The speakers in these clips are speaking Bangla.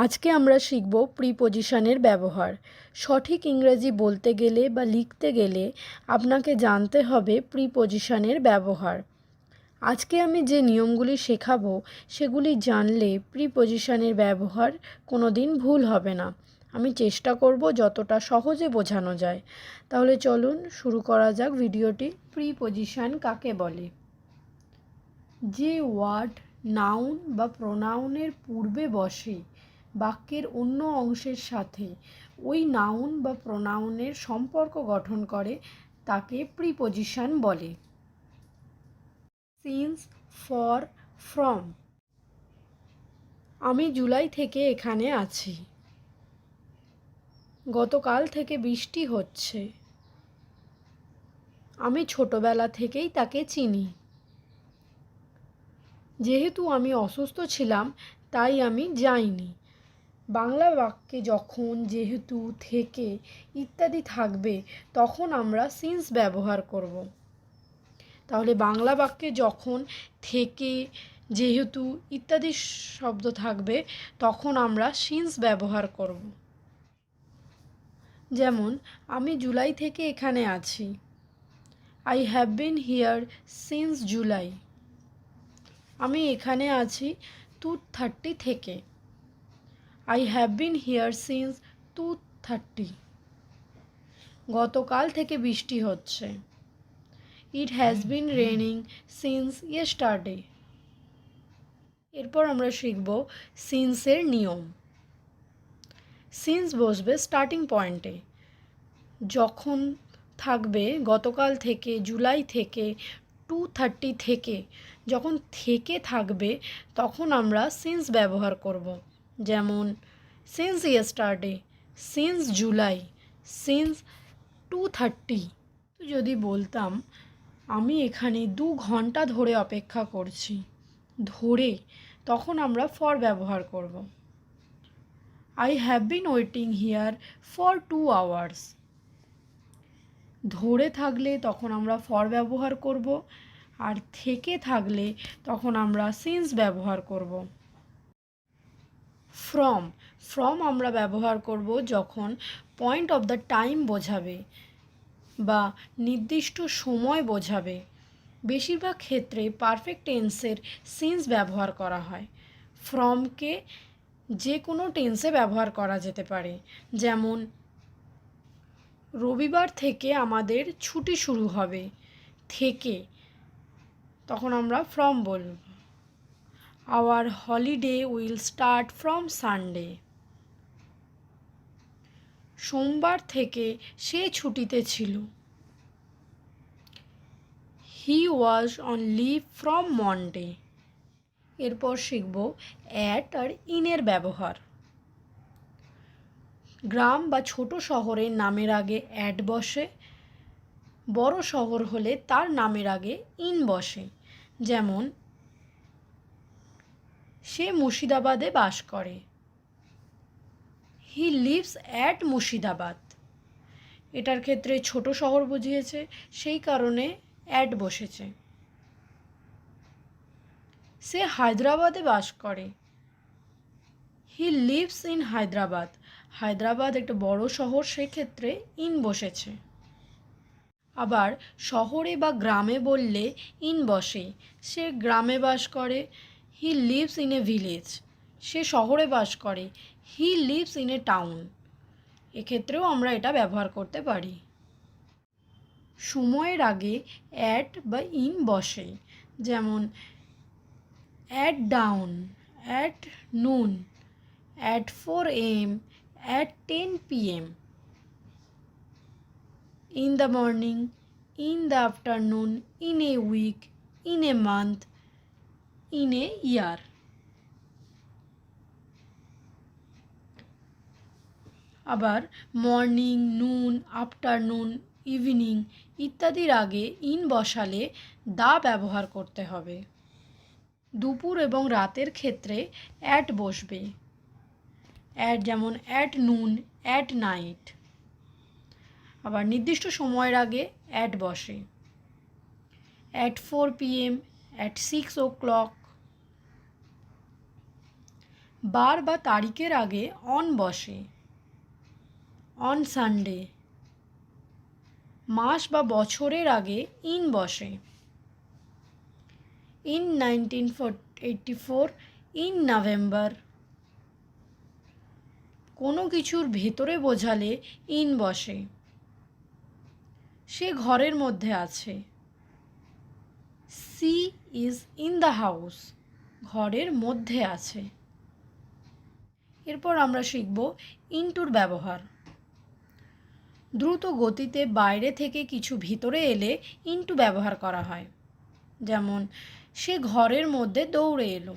আজকে আমরা শিখব প্রিপজিশনের ব্যবহার। সঠিক ইংরেজি বলতে গেলে বা লিখতে গেলে আপনাকে জানতে হবে প্রিপজিশনের ব্যবহার। আজকে আমি যে নিয়মগুলি শেখাবো সেগুলি জানলে প্রিপজিশনের ব্যবহার কোনো দিন ভুল হবে না। আমি চেষ্টা করব যতটা সহজে বোঝানো যায়। তাহলে চলুন শুরু করা যাক ভিডিওটি। প্রিপজিশন কাকে বলে? যে ওয়ার্ড নাউন বা প্রোনাউনের পূর্বে বসে বাক্যের অন্য অংশের সাথে ওই নাউন বা প্রোনাউনের সম্পর্ক গঠন করে তাকে প্রিপজিশন বলে। Since, for, from. আমি জুলাই থেকে এখানে আছি। গতকাল থেকে বৃষ্টি হচ্ছে। আমি ছোটবেলা থেকেই তাকে চিনি। যেহেতু আমি অসুস্থ ছিলাম তাই আমি যাইনি। বাংলা বাক্যে যখন যেহেতু, থেকে ইত্যাদি থাকবে তখন আমরা সিন্স ব্যবহার করব। তাহলে বাংলা বাক্যে যখন থেকে, যেহেতু ইত্যাদি শব্দ থাকবে তখন আমরা সিন্স ব্যবহার করব। যেমন আমি জুলাই থেকে এখানে আছি। I have been here since July. আমি এখানে আছি 2:30 থেকে। I have been here since 2:30. গতকাল থেকে বৃষ্টি হচ্ছে। It has been raining since yesterday. এরপর আমরা শিখব সিন্সের নিয়ম। সিন্স বসবে স্টার্টিং পয়েন্টে। যখন থাকবে গতকাল থেকে, জুলাই থেকে, 2:30 থেকে, যখন থেকে থাকবে তখন আমরা সিন্স ব্যবহার করব। যেমন since yesterday, since July, since 2:30। যদি বলতাম আমি এখানে 2 ঘন্টা ধরে অপেক্ষা করছি, ধরে, তখন আমরা ফর ব্যবহার করব। I have been waiting here for 2 hours। ধরে থাকলে তখন আমরা ফর ব্যবহার করব, আর থেকে থাকলে তখন আমরা সিন্স ব্যবহার করব। ফ্রম, ফ্রম আমরা ব্যবহার করব যখন পয়েন্ট অফ দ্য টাইম বোঝাবে বা নির্দিষ্ট সময় বোঝাবে। বেশিরভাগ ক্ষেত্রে পারফেক্ট টেন্সের সিন্স ব্যবহার করা হয়। ফ্রমকে যে কোনো টেন্সে ব্যবহার করা যেতে পারে। যেমন রবিবার থেকে আমাদের ছুটি শুরু হবে, থেকে, তখন আমরা ফ্রম বলব। Our holiday will start from Sunday. সোমবার থেকে সে ছুটিতে ছিল। He was on leave from Monday. এরপর শিখব অ্যাট আর ইনের ব্যবহার। গ্রাম বা ছোট শহরের নামের আগে অ্যাট বসে। বড় শহর হলে তার নামের আগে ইন বসে। যেমন সে মুর্শিদাবাদে বাস করে। He leaves at Murshidabad. এটার ক্ষেত্রে ছোট শহর বুঝিয়েছে, সেই কারণে অ্যাট বসেছে। সে হায়দ্রাবাদে বাস করে। He lives in Hyderabad. Hyderabad একটা বড় শহর, সেক্ষেত্রে ইন বসেছে। আবার শহরে বা গ্রামে বললে ইন বসে। সে গ্রামে বাস করে। He lives in a village. সে শহরে বাস করে। He lives in a town. এক্ষেত্রেও আমরা এটা ব্যবহার করতে পারি। সময়ের আগে অ্যাট বা ইন বসে। যেমন at dawn, at noon, at 4 a.m., at 10 p.m. In the morning, in the afternoon, in a week, in a month, in a year. আবার মর্নিং, নুন, আফটারনুন, ইভিনিং ইত্যাদির আগে ইন বসালে দা ব্যবহার করতে হবে। দুপুর এবং রাতের ক্ষেত্রে অ্যাট বসবে। অ্যাট যেমন অ্যাট নুন, অ্যাট নাইট। আবার নির্দিষ্ট সময়ের আগে অ্যাট বসে। At 4 p.m., at 6 o'clock। বার বা তারিখের আগে অন বসে, অন সানডে। মাস বা বছরের আগে ইন বসে, ইন 1984, ইন নভেম্বর। কোনো কিছুর ভেতরে বোঝালে ইন বসে। সে ঘরের মধ্যে আছে, she is in the house, ঘরের মধ্যে আছে। এরপর আমরা শিখব ইনটুর ব্যবহার। দ্রুত গতিতে বাইরে থেকে কিছু ভিতরে এলে ইনটু ব্যবহার করা হয়। যেমন সে ঘরের মধ্যে দৌড়ে এলো,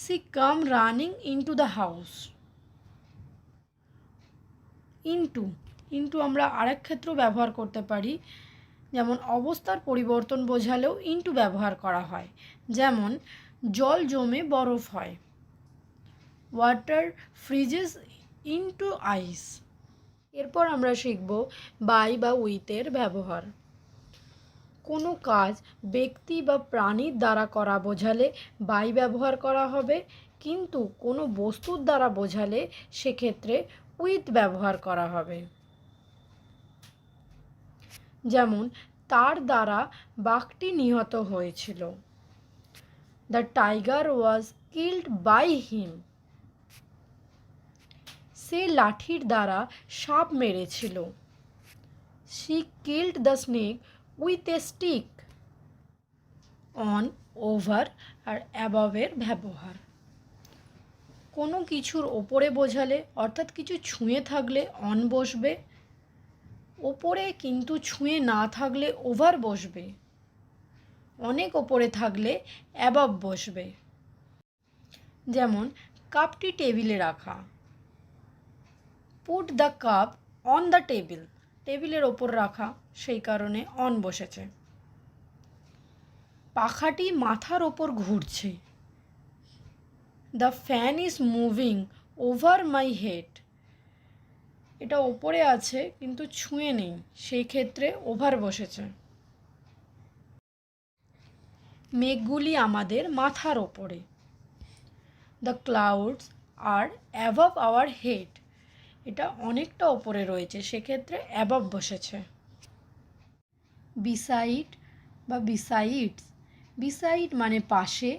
she come running into the house. Into আমরা আরেক ক্ষেত্রেও ব্যবহার করতে পারি, যেমন অবস্থার পরিবর্তন বোঝালেও ইনটু ব্যবহার করা হয়। যেমন জল জমে বরফ হয়, ওয়াটার ফ্রিজেস ইনটু আইস। এরপর আমরা শিখব বাই বা উইথের ব্যবহার। কোনো কাজ ব্যক্তি বা প্রাণীর দ্বারা করা বোঝালে বাই ব্যবহার করা হবে, কিন্তু কোনো বস্তুর দ্বারা বোঝালে সেক্ষেত্রে উইথ ব্যবহার করা হবে। যেমন তার দ্বারা বাঘটি নিহত হয়েছিল, the tiger was killed by him. সে লাঠির দ্বারা সাপ মেরেছিল, she killed the snake with a stick. On, over আর অ্যাবভের ব্যবহার। কোনো কিছুর ওপরে বোঝালে অর্থাৎ কিছু ছুঁয়ে থাকলে অন বসবে, ওপরে কিন্তু ছুঁয়ে না থাকলে ওভার বসবে, অনেক ওপরে থাকলে অ্যাবভ বসবে। যেমন কাপটি টেবিলে রাখা, put the cup on the table, টেবিলের ওপর রাখা, সেই কারণে অন বসেছে। পাখাটি মাথার ওপর ঘুরছে, the fan is moving over my head. এটা ওপরে আছে কিন্তু ছুঁয়ে নেই, সেই ক্ষেত্রে ওভার বসেছে। মেঘগুলি আমাদের মাথার ওপরে, the clouds are above our head. এটা অনেকটা ওপরে রয়েছে, সেক্ষেত্রে অ্যাবভ বসেছে। বিসাইড বা বিসাইডস, বিসাইড মানে পাশে,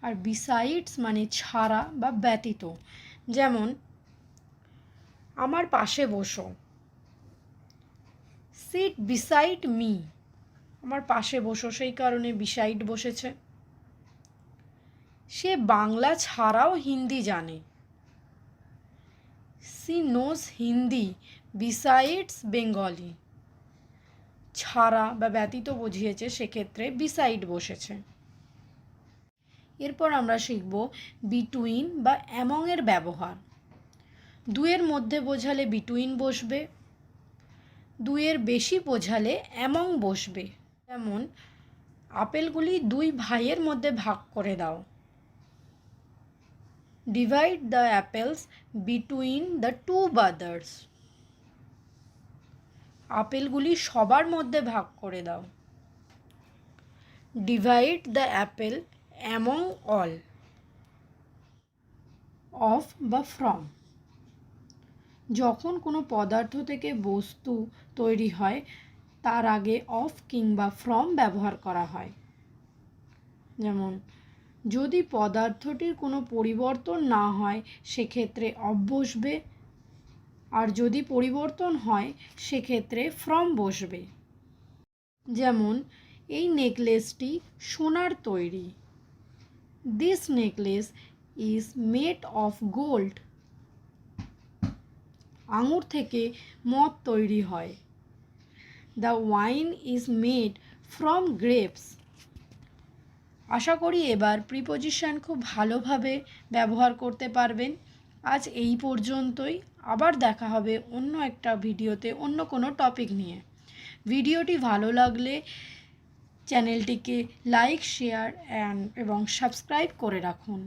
আর বিসাইডস মানে ছাড়া বা ব্যতীত। যেমন আমার পাশে বসো, সিট বিসাইড মি, আমার পাশে বসো, সেই কারণে বিসাইড বসেছে। সে বাংলা ছাড়াও হিন্দি জানে, she knows Hindi besides Bengali. ছাড়া বা ব্যতীত বুঝিয়েছে, সেক্ষেত্রে বিসাইড বসেছে। এরপর আমরা শিখব বিটুইন বা অ্যামং এর ব্যবহার। দুয়ের মধ্যে বোঝালে বিটুইন বসবে, দুইয়ের বেশি বোঝালে অ্যামং বসবে। যেমন আপেলগুলি দুই ভাইয়ের মধ্যে ভাগ করে দাও, divide the apples between the two brothers. আপেলগুলি সবার মধ্যে ভাগ করে দাও, divide the apple among all. Of বা ফ্রম, যখন কোনো পদার্থ থেকে বস্তু তৈরি হয় তার আগে অফ কিংবা ফ্রম ব্যবহার করা হয়। যেমন যদি পদার্থটির কোনো পরিবর্তন না হয় সেক্ষেত্রে অফ বসবে, আর যদি পরিবর্তন হয় সেক্ষেত্রে ফ্রম বসবে। যেমন এই নেকলেসটি সোনার তৈরি, this necklace is made of gold. আঙুর থেকে মদ তৈরি হয়, the wine is made from grapes. আশা করি এবার প্রিপোজিশন খুব ভালোভাবে ব্যবহার করতে পারবেন। আজ এই পর্যন্তই, আবার দেখা হবে অন্য একটা ভিডিওতে অন্য কোনো টপিক নিয়ে। ভিডিওটি ভালো লাগলে চ্যানেলটিকে লাইক, শেয়ার এবং সাবস্ক্রাইব করে রাখুন।